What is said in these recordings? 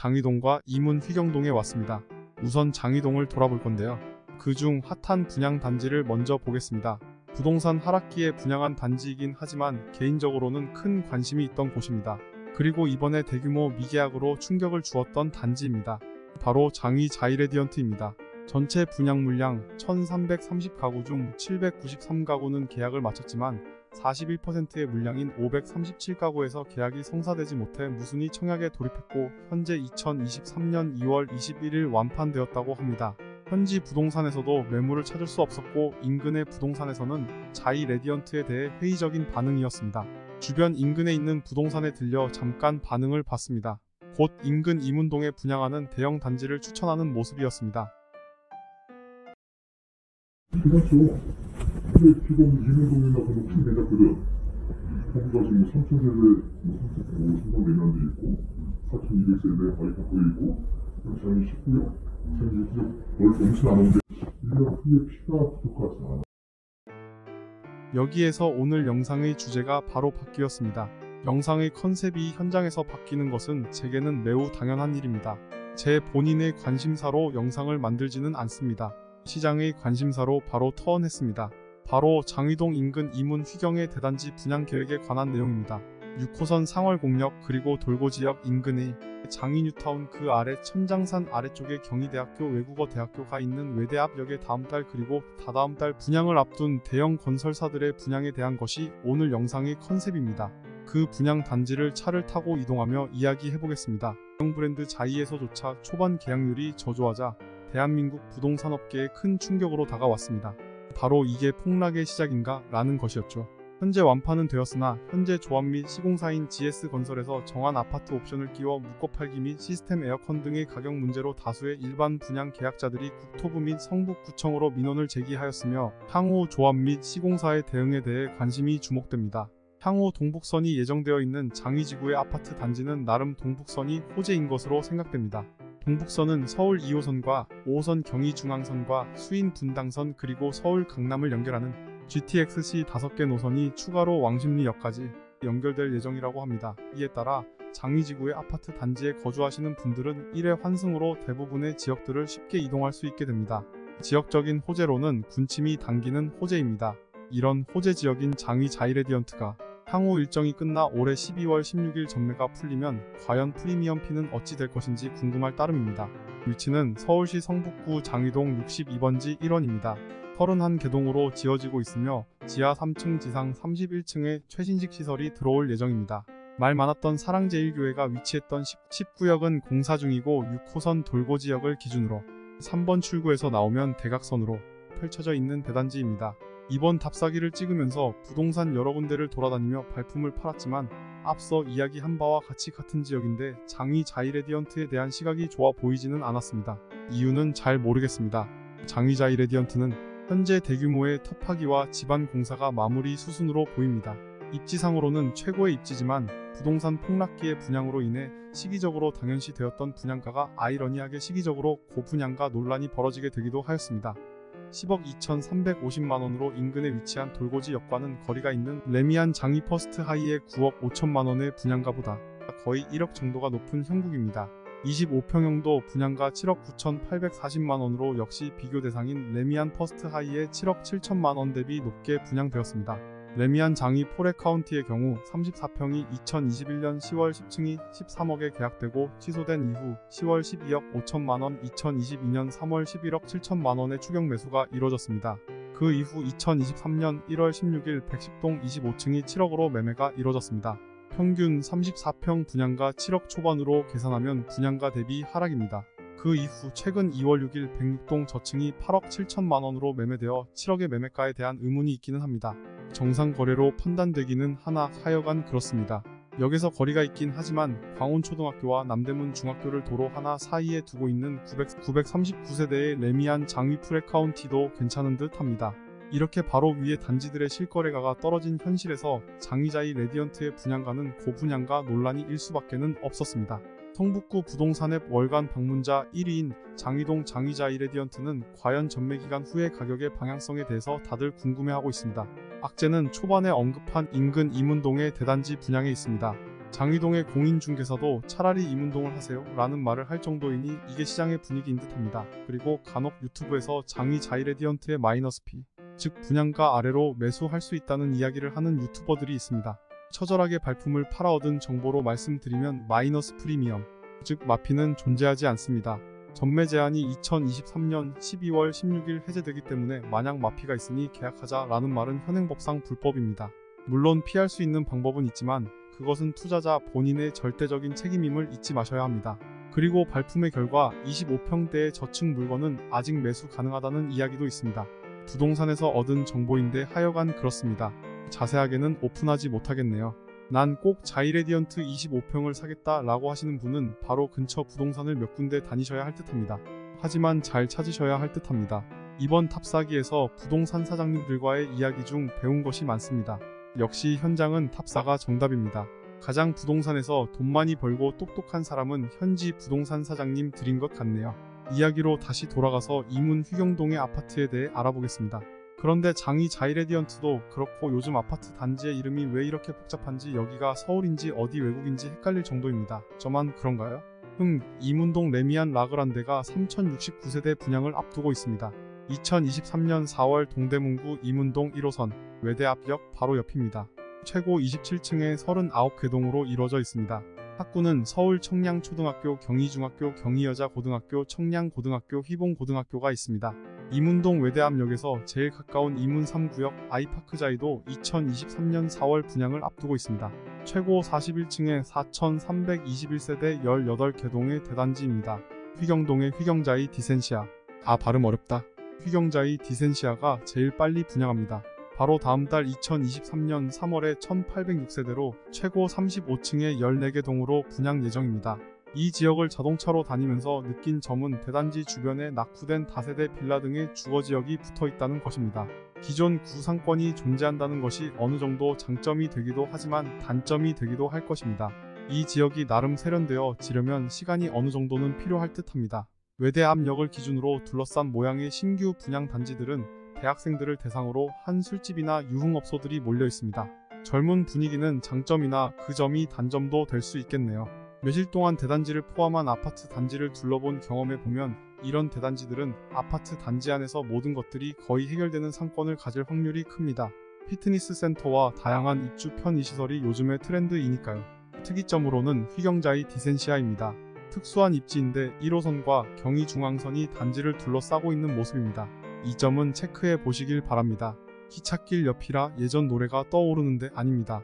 장위동과 이문 휘경동에 왔습니다. 우선 장위동을 돌아볼 건데요. 그중 핫한 분양 단지를 먼저 보겠습니다. 부동산 하락기에 분양한 단지이긴 하지만 개인적으로는 큰 관심이 있던 곳입니다. 그리고 이번에 대규모 미계약으로 충격을 주었던 단지입니다. 바로 장위 자이레디언트입니다. 전체 분양 물량 1330가구 중 793가구는 계약을 마쳤지만 41%의 물량인 537가구에서 계약이 성사되지 못해 무순위 청약에 돌입했고 현재 2023년 2월 21일 완판되었다고 합니다. 현지 부동산에서도 매물을 찾을 수 없었고 인근의 부동산에서는 자이레디언트에 대해 회의적인 반응이었습니다. 주변 인근에 있는 부동산에 들려 잠깐 반응을 봤습니다. 곧 인근 이문동에 분양하는 대형 단지를 추천하는 모습이었습니다. 그렇죠. 근데 지금 이문동이나 그런 큰 대작들은 거기가 지금 3000세대, 35, 내면도 있고 4200세대 아이파크도 있고 장이 19역, 장이 6역 넓지 않지 않은데 1년 후에 피가 부족하지 않아. 여기에서 오늘 영상의 주제가 바로 바뀌었습니다. 영상의 컨셉이 현장에서 바뀌는 것은 제게는 매우 당연한 일입니다. 제 본인의 관심사로 영상을 만들지는 않습니다. 시장의 관심사로 바로 터원했습니다. 바로 장위동 인근 이문 휘경의 대단지 분양 계획에 관한 내용입니다. 6호선 상월공역 그리고 돌고지역 인근의 장위뉴타운 그 아래 천장산 아래쪽에 경희대학교 외국어대학교가 있는 외대 앞역에 다음달 그리고 다다음달 분양을 앞둔 대형 건설사들의 분양에 대한 것이 오늘 영상의 컨셉입니다. 그 분양 단지를 차를 타고 이동하며 이야기해보겠습니다. 대형 브랜드 자이에서조차 초반 계약률이 저조하자 대한민국 부동산업계에 큰 충격으로 다가왔습니다. 바로 이게 폭락의 시작인가? 라는 것이었죠. 현재 완판은 되었으나 현재 조합 및 시공사인 GS건설에서 정한 아파트 옵션을 끼워 묶어 팔기 및 시스템 에어컨 등의 가격 문제로 다수의 일반 분양 계약자들이 국토부 및 성북구청으로 민원을 제기하였으며 향후 조합 및 시공사의 대응에 대해 관심이 주목됩니다. 향후 동북선이 예정되어 있는 장위지구의 아파트 단지는 나름 동북선이 호재인 것으로 생각됩니다. 동북선은 서울 2호선과 5호선 경의중앙선과 수인 분당선 그리고 서울 강남을 연결하는 GTX-C 5개 노선이 추가로 왕십리역까지 연결될 예정이라고 합니다. 이에 따라 장위지구의 아파트 단지에 거주하시는 분들은 1회 환승으로 대부분의 지역들을 쉽게 이동할 수 있게 됩니다. 지역적인 호재로는 군침이 당기는 호재입니다. 이런 호재 지역인 장위 자이레디언트가 향후 일정이 끝나 올해 12월 16일 전매가 풀리면 과연 프리미엄 피는 어찌 될 것인지 궁금할 따름입니다. 위치는 서울시 성북구 장위동 62번지 1원입니다. 31개동으로 지어지고 있으며 지하 3층 지상 31층에 최신식 시설이 들어올 예정입니다. 말 많았던 사랑제일교회가 위치했던 19역은 공사 중이고 6호선 돌고지역을 기준으로 3번 출구에서 나오면 대각선으로 펼쳐져 있는 대단지입니다. 이번 답사기를 찍으면서 부동산 여러 군데를 돌아다니며 발품을 팔았지만 앞서 이야기한 바와 같은 지역인데 장위 자이레디언트에 대한 시각이 좋아 보이지는 않았습니다. 이유는 잘 모르겠습니다. 장위 자이레디언트는 현재 대규모의 터파기와 지반 공사가 마무리 수순으로 보입니다. 입지상으로는 최고의 입지지만 부동산 폭락기의 분양으로 인해 시기적으로 당연시 되었던 분양가가 아이러니하게 시기적으로 고분양가 논란이 벌어지게 되기도 하였습니다. 10억 2350만원으로 인근에 위치한 돌고지역과는 거리가 있는 레미안 장위 퍼스트 하이의 9억 5천만원의 분양가보다 거의 1억 정도가 높은 형국입니다. 25평형도 분양가 7억 9,840만원으로 역시 비교 대상인 레미안 퍼스트 하이의 7억 7천만원 대비 높게 분양되었습니다. 레미안 장위 포레 카운티의 경우 34평이 2021년 10월 10층이 13억에 계약되고 취소된 이후 10월 12억 5천만원, 2022년 3월 11억 7천만원의 추격 매수가 이뤄졌습니다. 그 이후 2023년 1월 16일 110동 25층이 7억으로 매매가 이뤄졌습니다. 평균 34평 분양가 7억 초반으로 계산하면 분양가 대비 하락입니다. 그 이후 최근 2월 6일 106동 저층이 8억 7천만원으로 매매되어 7억의 매매가에 대한 의문이 있기는 합니다. 정상 거래로 판단되기는 하나 하여간 그렇습니다. 역에서 거리가 있긴 하지만 광운초등학교와 남대문 중학교를 도로 하나 사이에 두고 있는 939세대의 레미안 장위 프레 카운티도 괜찮은 듯 합니다. 이렇게 바로 위에 단지들의 실거래가가 떨어진 현실에서 장위자이 레디언트의 분양가는 고분양가 논란이 일 수밖에는 없었습니다. 성북구 부동산앱 월간 방문자 1위인 장위동 장위자이 레디언트는 과연 전매기간 후의 가격의 방향성에 대해서 다들 궁금해하고 있습니다. 악재는 초반에 언급한 인근 이문동의 대단지 분양에 있습니다. 장위동의 공인중개사도 차라리 이문동을 하세요 라는 말을 할 정도이니 이게 시장의 분위기인 듯합니다. 그리고 간혹 유튜브에서 장위 자이레디언트의 마이너스 피, 즉 분양가 아래로 매수할 수 있다는 이야기를 하는 유튜버들이 있습니다. 처절하게 발품을 팔아 얻은 정보로 말씀드리면 마이너스 프리미엄, 즉 마피는 존재하지 않습니다. 전매 제한이 2023년 12월 16일 해제되기 때문에 만약 마피가 있으니 계약하자 라는 말은 현행법상 불법입니다. 물론 피할 수 있는 방법은 있지만 그것은 투자자 본인의 절대적인 책임임을 잊지 마셔야 합니다. 그리고 발품의 결과 25평대의 저층 물건은 아직 매수 가능하다는 이야기도 있습니다. 부동산에서 얻은 정보인데 하여간 그렇습니다. 자세하게는 오픈하지 못하겠네요. 난 꼭 자이레디언트 25평을 사겠다 라고 하시는 분은 바로 근처 부동산을 몇 군데 다니셔야 할 듯합니다. 하지만 잘 찾으셔야 할 듯합니다. 이번 탑사기에서 부동산 사장님들과의 이야기 중 배운 것이 많습니다. 역시 현장은 탑사가 정답입니다. 가장 부동산에서 돈 많이 벌고 똑똑한 사람은 현지 부동산 사장님들인 것 같네요. 이야기로 다시 돌아가서 이문 휘경동의 아파트에 대해 알아보겠습니다. 그런데 장위 자이레디언트도 그렇고 요즘 아파트 단지의 이름이 왜 이렇게 복잡한지 여기가 서울인지 어디 외국인지 헷갈릴 정도입니다. 저만 그런가요? 이문동 레미안 라그란데가 3069세대 분양을 앞두고 있습니다. 2023년 4월 동대문구 이문동 1호선 외대 앞역 바로 옆입니다. 최고 27층에 39개동으로 이루어져 있습니다. 학구는 서울 청량초등학교, 경희중학교, 경희여자고등학교, 청량고등학교, 희봉고등학교가 있습니다. 이문동 외대 앞역에서 제일 가까운 이문 3구역 아이파크자이도 2023년 4월 분양을 앞두고 있습니다. 최고 41층에 4321세대 18개동의 대단지입니다. 휘경동의 휘경자이 디센시아. 발음 어렵다. 휘경자이 디센시아가 제일 빨리 분양합니다. 바로 다음 달 2023년 3월에 1806세대로 최고 35층의 14개 동으로 분양 예정입니다. 이 지역을 자동차로 다니면서 느낀 점은 대단지 주변에 낙후된 다세대 빌라 등의 주거지역이 붙어있다는 것입니다. 기존 구상권이 존재한다는 것이 어느 정도 장점이 되기도 하지만 단점이 되기도 할 것입니다. 이 지역이 나름 세련되어 지려면 시간이 어느 정도는 필요할 듯합니다. 외대 앞역을 기준으로 둘러싼 모양의 신규 분양 단지들은 대학생들을 대상으로 한 술집이나 유흥업소들이 몰려 있습니다. 젊은 분위기는 장점이나 그 점이 단점도 될 수 있겠네요. 며칠 동안 대단지를 포함한 아파트 단지를 둘러본 경험에 보면 이런 대단지들은 아파트 단지 안에서 모든 것들이 거의 해결되는 상권을 가질 확률이 큽니다. 피트니스 센터와 다양한 입주 편의시설이 요즘의 트렌드이니까요. 특이점으로는 휘경자이 디센시아입니다. 특수한 입지인데 1호선과 경의중앙선이 단지를 둘러싸고 있는 모습입니다. 이 점은 체크해 보시길 바랍니다. 기찻길 옆이라 예전 노래가 떠오르는데 아닙니다.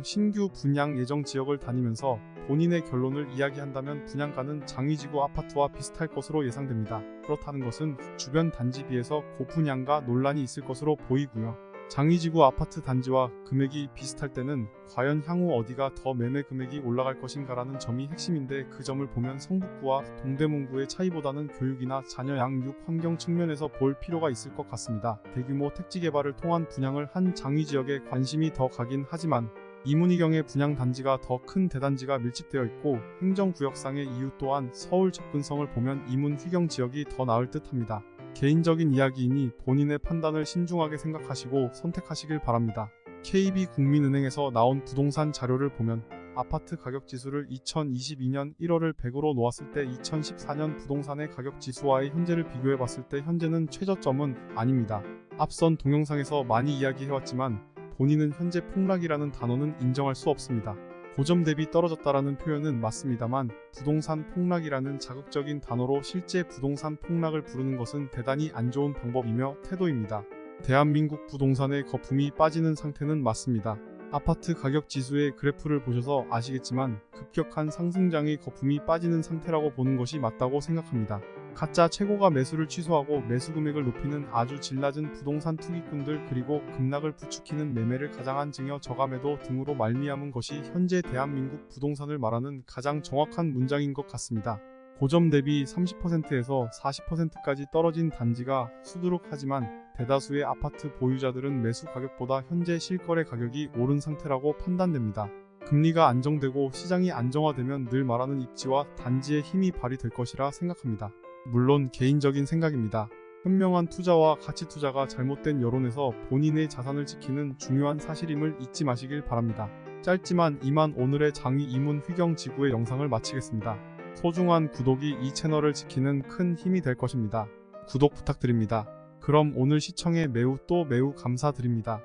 신규 분양 예정 지역을 다니면서 본인의 결론을 이야기한다면 분양가는 장위지구 아파트와 비슷할 것으로 예상됩니다. 그렇다는 것은 주변 단지 비해서 고분양가 논란이 있을 것으로 보이고요. 장위지구 아파트 단지와 금액이 비슷할 때는 과연 향후 어디가 더 매매 금액이 올라갈 것인가라는 점이 핵심인데 그 점을 보면 성북구와 동대문구의 차이보다는 교육이나 자녀 양육 환경 측면에서 볼 필요가 있을 것 같습니다. 대규모 택지 개발을 통한 분양을 한 장위 지역에 관심이 더 가긴 하지만 이문희경의 분양 단지가 더 큰 대단지가 밀집되어 있고 행정구역상의 이유 또한 서울 접근성을 보면 이문 휘경 지역이 더 나을 듯합니다. 개인적인 이야기이니 본인의 판단을 신중하게 생각하시고 선택하시길 바랍니다. KB국민은행에서 나온 부동산 자료를 보면 아파트 가격 지수를 2022년 1월을 100으로 놓았을 때 2014년 부동산의 가격 지수와의 현재를 비교해 봤을 때 현재는 최저점은 아닙니다. 앞선 동영상에서 많이 이야기해왔지만 본인은 현재 폭락이라는 단어는 인정할 수 없습니다. 고점 대비 떨어졌다라는 표현은 맞습니다만 부동산 폭락이라는 자극적인 단어로 실제 부동산 폭락을 부르는 것은 대단히 안 좋은 방법이며 태도입니다. 대한민국 부동산의 거품이 빠지는 상태는 맞습니다. 아파트 가격 지수의 그래프를 보셔서 아시겠지만 급격한 상승장의 거품이 빠지는 상태라고 보는 것이 맞다고 생각합니다. 가짜 최고가 매수를 취소하고 매수 금액을 높이는 아주 질 낮은 부동산 투기꾼들 그리고 급락을 부추기는 매매를 가장한 증여 저감매도 등으로 말미암은 것이 현재 대한민국 부동산을 말하는 가장 정확한 문장인 것 같습니다. 고점 대비 30%에서 40%까지 떨어진 단지가 수두룩하지만 대다수의 아파트 보유자들은 매수 가격보다 현재 실거래 가격이 오른 상태라고 판단됩니다. 금리가 안정되고 시장이 안정화되면 늘 말하는 입지와 단지의 힘이 발휘될 것이라 생각합니다. 물론 개인적인 생각입니다. 현명한 투자와 가치 투자가 잘못된 여론에서 본인의 자산을 지키는 중요한 사실임을 잊지 마시길 바랍니다. 짧지만 이만 오늘의 장위 이문 휘경 지구의 영상을 마치겠습니다. 소중한 구독이 이 채널을 지키는 큰 힘이 될 것입니다. 구독 부탁드립니다. 그럼 오늘 시청에 매우 감사드립니다.